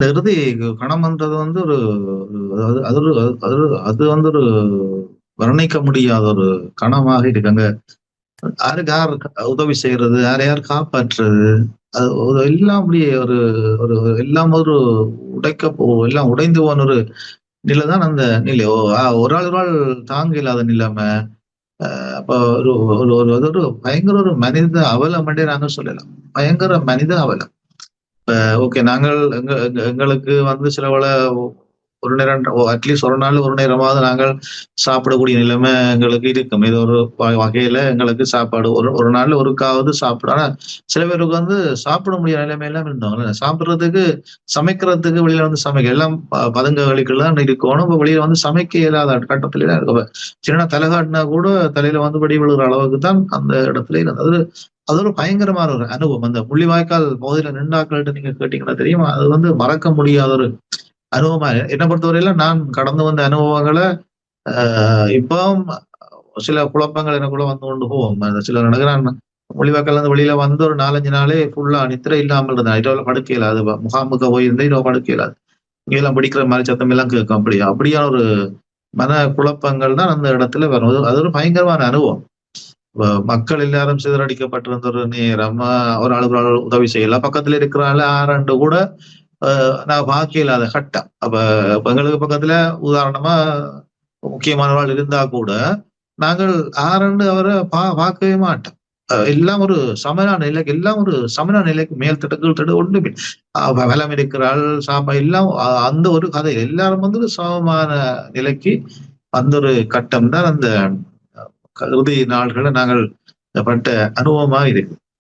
இந்த இறுதி கணம்ன்றது வந்து ஒரு அது அது ஒரு அது அது வந்து ஒரு வர்ணிக்க முடியாத ஒரு கணமாக இருக்கு. அங்க யாருக்கு யார் உதவி செய்றது, யார யார் காப்பாற்றுறது, அது ஒரு எல்லாம் அப்படியே ஒரு ஒரு எல்லாம் ஒரு எல்லாம் உடைந்து போன ஒரு நிலை தான் அந்த நிலை. ஒரு ஆள் ஒரு ஆள் தாங்க இல்லாத நிலைமை. அப்ப ஒரு ஒரு ஒரு அது ஒரு பயங்கர ஒரு மனித அவலம் என்றே நாங்க சொல்லலாம். பயங்கர மனித அவலம். ஓகே. நாங்கள் எங்களுக்கு வந்து சில வேள ஒரு நேரம் அட்லீஸ்ட் ஒரு நாள் ஒரு நேரமாவது நாங்கள் சாப்பிடக்கூடிய நிலைமை எங்களுக்கு இருக்கும். ஏதோ ஒரு வகையில எங்களுக்கு சாப்பாடு ஒரு ஒரு நாள்ல ஒருக்காவது சாப்பிடும். ஆனா சில பேருக்கு வந்து சாப்பிட முடியாத நிலைமைலாம் இருந்தவங்க. சாப்பிடுறதுக்கு, சமைக்கிறதுக்கு வெளியில வந்து சமைக்க எல்லாம் பதுங்க வழிக்குள்ள தான் இருக்கணும். இப்ப வெளியில வந்து சமைக்க இயலாத கட்டத்தில தான் இருக்கு. சின்ன தலை காட்டினா கூட தலையில வந்து வெடி விழுகிற அளவுக்கு தான் அந்த இடத்துல இருந்தது. அது ஒரு பயங்கரமான ஒரு அனுபவம். அந்த முள்ளிவாய்க்கால் பகுதியில நின்றாக்கள்ட்ட நீங்க கேட்டீங்கன்னா தெரியும். அது வந்து மறக்க முடியாத ஒரு அனுபவமா என்ன பொறுத்தவரையில நான் கடந்து வந்த அனுபவங்கள அ இப்பவும் சில குழப்பங்கள் எனக்குள்ள வந்து கொண்டு போகும். அந்த சில நடக்குறான் முள்ளிவாய்க்கால்ல வெளியில வந்து ஒரு 4, 5 நாளே ஃபுல்லா நித்திரை இல்லாமல் இருந்தேன். இரவுல படுக்க இயலாது. முகாமுக்கு போயிருந்தேன். இரவு படுக்க இயலாது. இங்கெல்லாம் பிடிக்கிற மாரி சத்தம் எல்லாம் கேட்கும். அப்படியான ஒரு மன குழப்பங்கள் தான் அந்த இடத்துல வரும். அது ஒரு பயங்கரமான அனுபவம். மக்கள் எல்லாரும் சிதறடிக்கப்பட்டிருந்த ஒரு நேரம். ஒரு ஆளுக்கு ஒரு ஆள் உதவி செய்யலாம். பக்கத்துல இருக்கிற ஆளு ஆரண்டு கூட நான் பார்க்க இயலாத கட்டம். அப்ப எங்களுக்கு பக்கத்துல உதாரணமா முக்கியமான ஒரு ஆள் இருந்தா கூட, நாங்கள் ஆரண்டு அவர பார்க்கவே மாட்டோம். எல்லாம் ஒரு சமனான நிலைக்கு எல்லாம் ஒரு சமனான நிலைக்கு மேல் தட்டு, கீழ் தட்டு ஒண்ணுமே வலம் இருக்கிற ஆள் எல்லாம் அந்த ஒரு கதை. எல்லாரும் வந்து ஒரு சமமான நிலைக்கு அந்த ஒரு கட்டம் தான் அந்த இறுதி நாள்கள நாங்கள் பட்ட அனுபவமா இருக்கு.